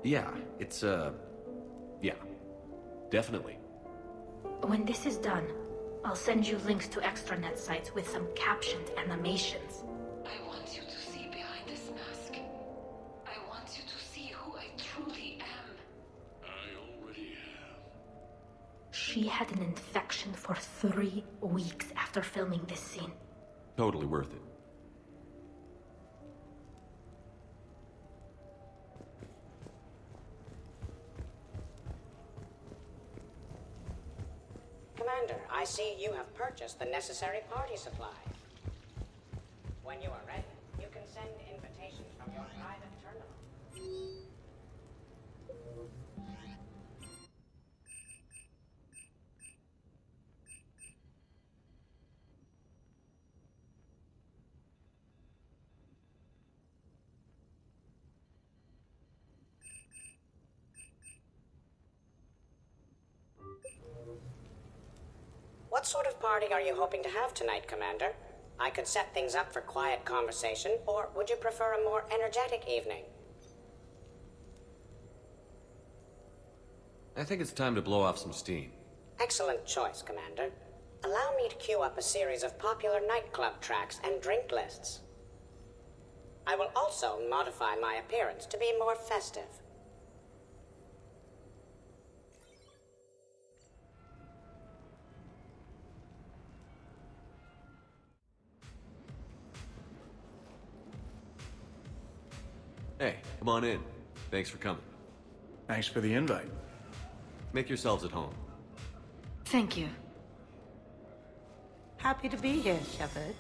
Yeah, it's, yeah. Definitely. When this is done, I'll send you links to extranet sites with some captioned animations. I want you to see behind this mask. I want you to see who I truly am. I already have. She had an infection for 3 weeks after filming this scene. Totally worth it. Commander, I see you have purchased the necessary party supply. When you are ready, you can send invitations from your private terminal. What sort of party are you hoping to have tonight, Commander? I could set things up for quiet conversation, or would you prefer a more energetic evening? I think it's time to blow off some steam. Excellent choice, Commander. Allow me to queue up a series of popular nightclub tracks and drink lists. I will also modify my appearance to be more festive. Hey, come on in. Thanks for coming. Thanks for the invite. Make yourselves at home. Thank you. Happy to be here, Shepard.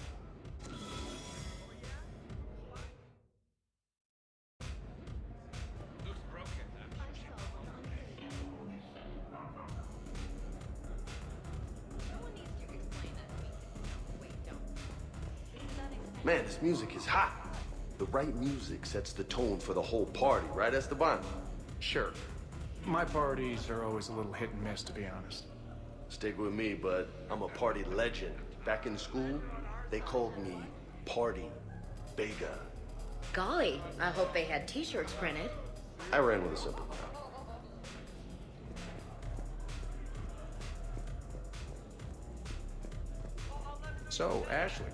Man, this music is hot. The right music sets the tone for the whole party, right, Esteban? Sure. My parties are always a little hit and miss, to be honest. Stick with me, bud. I'm a party legend. Back in school, they called me Party Bega. Golly, I hope they had t-shirts printed. I ran with a simple crowd. So, Ashley,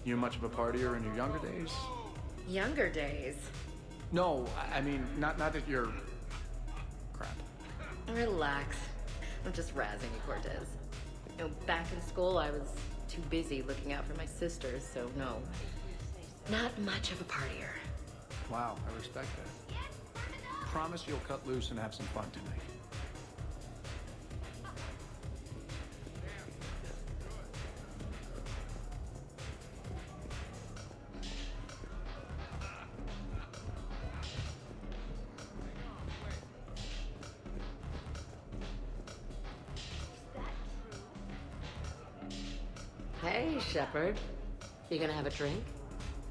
you much of a partier in your younger days? Younger days. No, I mean, not that you're... crap. Relax. I'm just razzing you, Cortez. You know, back in school, I was too busy looking out for my sisters, so no. Not much of a partier. Wow, I respect that. Promise you'll cut loose and have some fun tonight. Hey, Shepard. You gonna have a drink?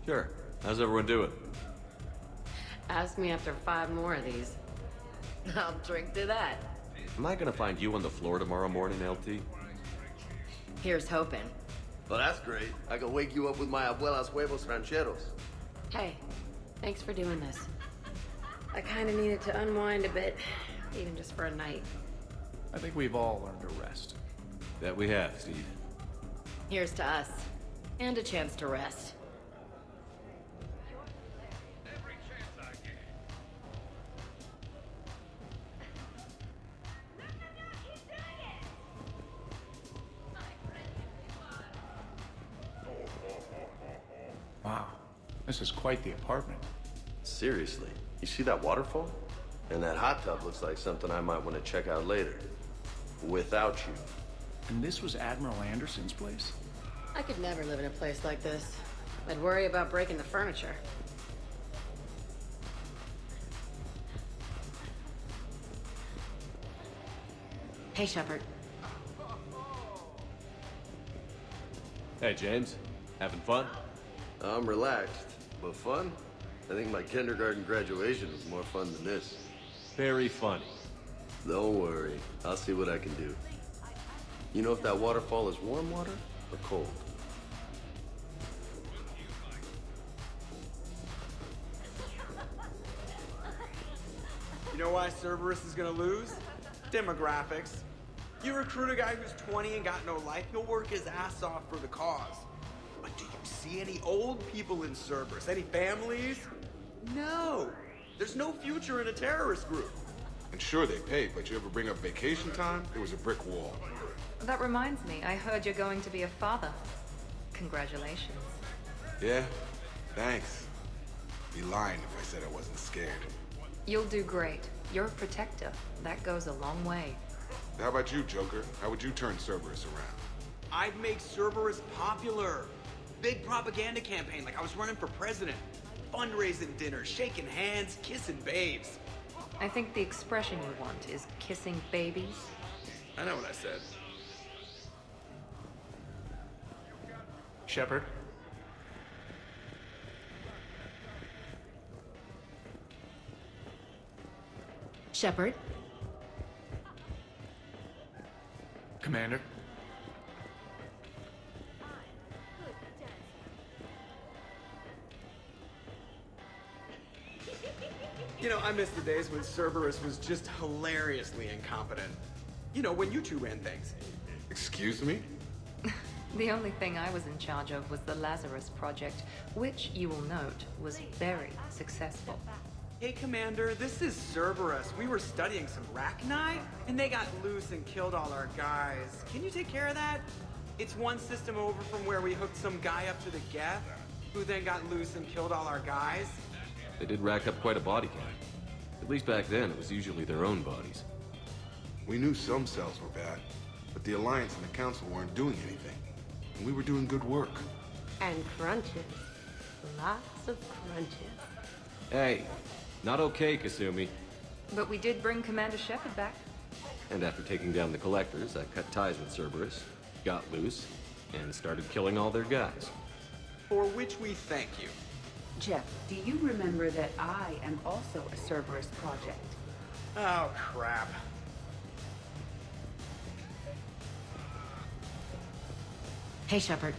Sure. How's everyone doing? Ask me after 5 more of these. I'll drink to that. Am I gonna find you on the floor tomorrow morning, LT? Here's hoping. Well, that's great. I can wake you up with my abuela's huevos rancheros. Hey, thanks for doing this. I kinda needed to unwind a bit, even just for a night. I think we've all learned to rest. That we have, Steve. Here's to us. And a chance to rest. Wow, this is quite the apartment. Seriously, you see that waterfall? And that hot tub looks like something I might want to check out later. Without you. And this was Admiral Anderson's place? I could never live in a place like this. I'd worry about breaking the furniture. Hey, Shepard. Hey, James. Having fun? I'm relaxed, but fun? I think my kindergarten graduation was more fun than this. Very funny. Don't worry. I'll see what I can do. You know if that waterfall is warm water or cold? You know why Cerberus is gonna lose? Demographics. You recruit a guy who's 20 and got no life, he'll work his ass off for the cause. But do you see any old people in Cerberus? Any families? No. There's no future in a terrorist group. And sure, they pay, but you ever bring up vacation time, it was a brick wall. That reminds me, I heard you're going to be a father. Congratulations. Yeah? Thanks. Be lying if I said I wasn't scared. You'll do great. You're a protector. That goes a long way. How about you, Joker? How would you turn Cerberus around? I'd make Cerberus popular. Big propaganda campaign like I was running for president. fundraising dinners, shaking hands, kissing babes. I think the expression you want is kissing babies. I know what I said. Shepard? Shepard? Commander? You know, I miss the days when Cerberus was just hilariously incompetent. You know, when you two ran things. Excuse me? The only thing I was in charge of was the Lazarus Project, which, you will note, was very successful. Hey, Commander, this is Cerberus. We were studying some Rachni, and they got loose and killed all our guys. Can you take care of that? It's one system over from where we hooked some guy up to the Geth, who then got loose and killed all our guys. They did rack up quite a body count. At least back then, it was usually their own bodies. We knew some cells were bad, but the Alliance and the Council weren't doing anything. And we were doing good work. And crunches. Lots of crunches. Hey, not okay, Kasumi. But we did bring Commander Shepard back. And after taking down the Collectors, I cut ties with Cerberus, got loose, and started killing all their guys. For which we thank you. Jeff, do you remember that I am also a Cerberus project? Oh, crap. Hey, Shepard.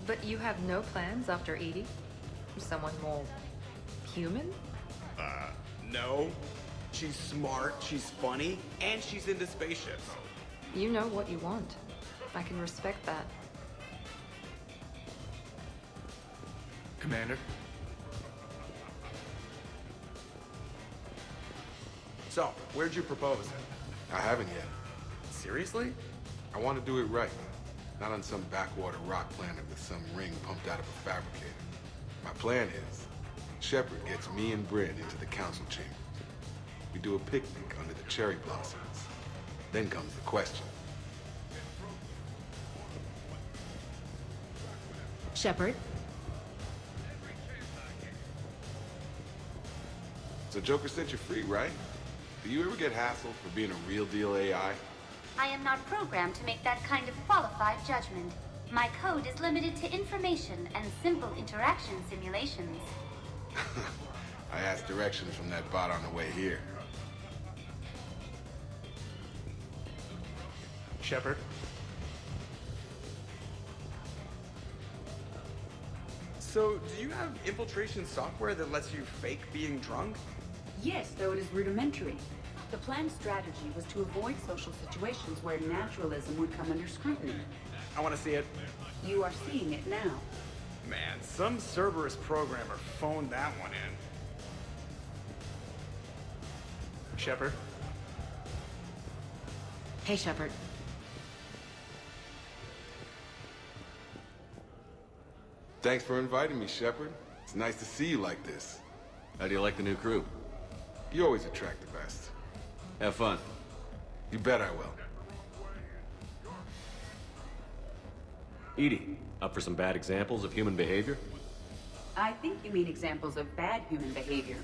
But you have no plans after Edie? Someone more human? No. She's smart, she's funny, and she's into spaceships. You know what you want. I can respect that. Commander? So, where'd you propose? I haven't yet. Seriously? I want to do it right. Not on some backwater rock planet with some ring pumped out of a fabricator. My plan is, Shepard gets me and Bryn into the council chambers. We do a picnic under the cherry blossoms. Then comes the question. Shepard? So Joker said you're free, right? Do you ever get hassled for being a real deal AI? I am not programmed to make that kind of qualified judgment. My code is limited to information and simple interaction simulations. I asked directions from that bot on the way here. Shepard? So, do you have infiltration software that lets you fake being drunk? Yes, though it is rudimentary. The planned strategy was to avoid social situations where naturalism would come under scrutiny. I want to see it. You are seeing it now. Man, some Cerberus programmer phoned that one in. Shepard? Hey, Shepard. Thanks for inviting me, Shepard. It's nice to see you like this. How do you like the new crew? You always attract the best. Have fun. You bet I will. Edie, up for some bad examples of human behavior? I think you mean examples of bad human behavior.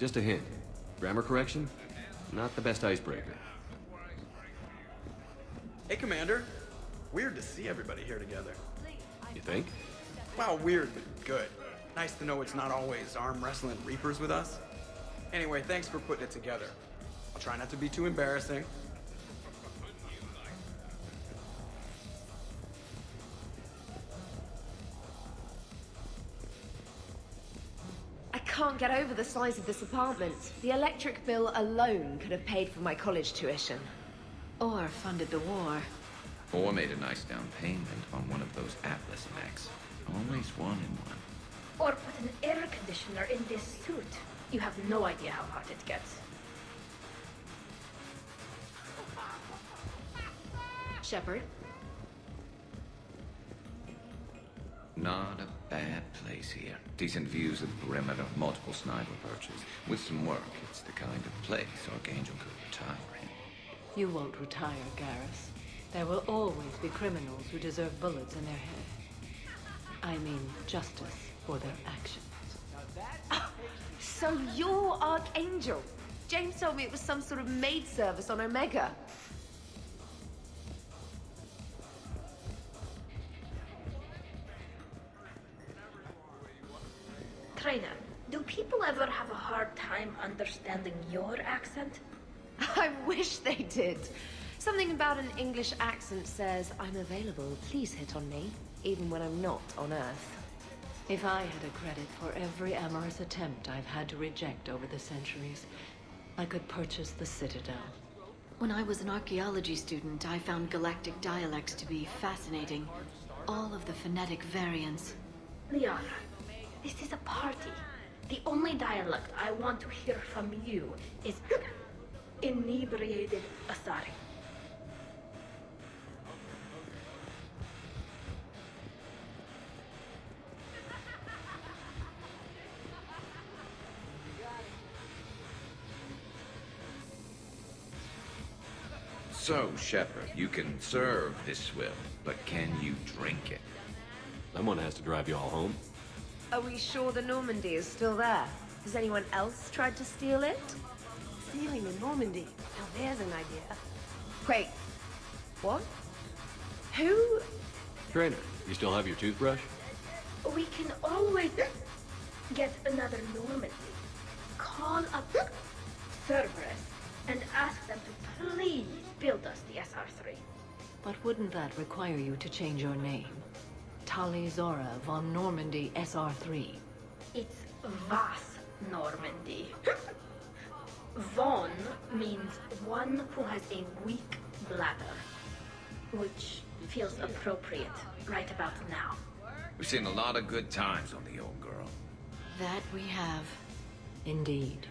Just a hint. Grammar correction? Not the best icebreaker. Hey, Commander. Weird to see everybody here together. You think? Well, weird, but good. Nice to know it's not always arm wrestling Reapers with us. Anyway, thanks for putting it together. I'll try not to be too embarrassing. I can't get over the size of this apartment. The electric bill alone could have paid for my college tuition. Or funded the war. Or made a nice down payment on one of those Atlas Macs. Always one in one. Or put an air conditioner in this suit. You have no idea how hot it gets. Shepard? Not a bad place here. Decent views of the perimeter, multiple sniper perches. With some work, it's the kind of place Archangel could retire in. You won't retire, Garrus. There will always be criminals who deserve bullets in their head. I mean, justice for their actions. So you're Archangel. James told me it was some sort of maid service on Omega. Trainer, do people ever have a hard time understanding your accent? I wish they did. Something about an English accent says, I'm available, please hit on me, even when I'm not on Earth. If I had a credit for every amorous attempt I've had to reject over the centuries, I could purchase the Citadel. When I was an archaeology student, I found galactic dialects to be fascinating. All of the phonetic variants. Liara, this is a party. The only dialect I want to hear from you is inebriated Asari. So, Shepard, you can serve this swill, but can you drink it? Someone has to drive you all home. Are we sure the Normandy is still there? Has anyone else tried to steal it? Stealing the Normandy. Now there's an idea. Wait. What? Who? Trainer, you still have your toothbrush? We can always get another Normandy. Call up Cerberus and ask them to please build us the SR3. But wouldn't that require you to change your name? Tali Zora von Normandy SR3. It's Vas Normandy. Von means one who has a weak bladder, which feels appropriate right about now. We've seen a lot of good times on the old girl. That we have. Indeed.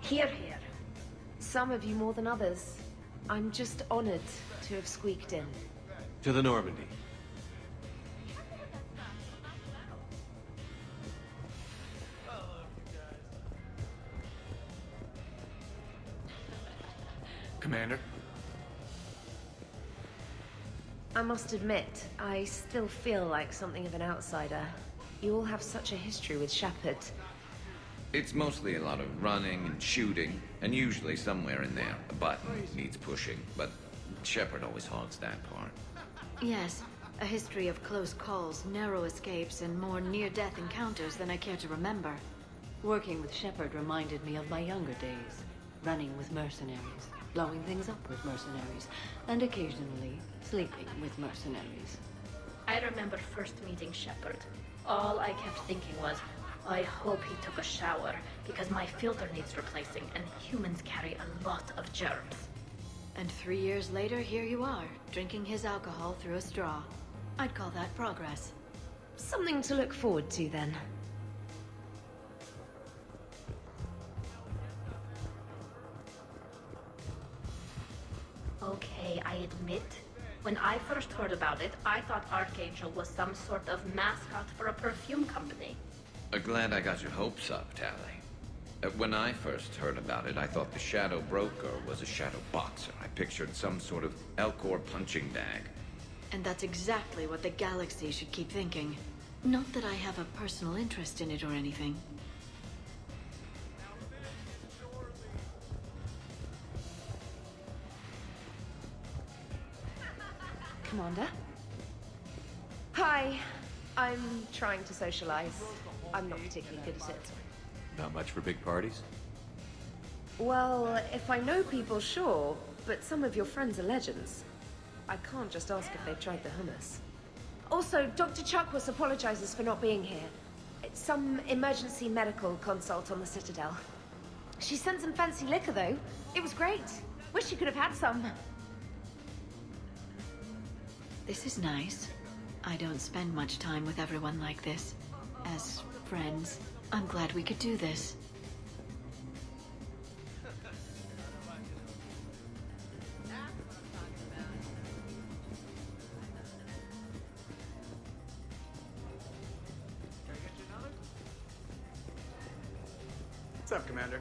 Hear, hear. Some of you more than others. I'm just honored to have squeaked in. To the Normandy. Commander? I must admit, I still feel like something of an outsider. You all have such a history with Shepard. It's mostly a lot of running and shooting, and usually somewhere in there, a button needs pushing, but Shepard always hogs that part. Yes, a history of close calls, narrow escapes, and more near-death encounters than I care to remember. Working with Shepard reminded me of my younger days. Running with mercenaries, blowing things up with mercenaries, and occasionally sleeping with mercenaries. I remember first meeting Shepard. All I kept thinking was, I hope he took a shower, because my filter needs replacing, and humans carry a lot of germs. And 3 years later, here you are, drinking his alcohol through a straw. I'd call that progress. Something to look forward to, then. Okay, I admit, when I first heard about it, I thought Archangel was some sort of mascot for a perfume company. Glad I got your hopes up, Tali. When I first heard about it, I thought the Shadow Broker was a shadow boxer. I pictured some sort of Elcor punching bag. And that's exactly what the galaxy should keep thinking. Not that I have a personal interest in it or anything. Commander? Hi. I'm trying to socialize. I'm not particularly good at it. Not much for big parties? Well, if I know people, sure. But some of your friends are legends. I can't just ask if they've tried the hummus. Also, Dr. Chuckworth apologizes for not being here. It's some emergency medical consult on the Citadel. She sent some fancy liquor, though. It was great. Wish you could have had some. This is nice. I don't spend much time with everyone like this. As friends, I'm glad we could do this. What's up, Commander?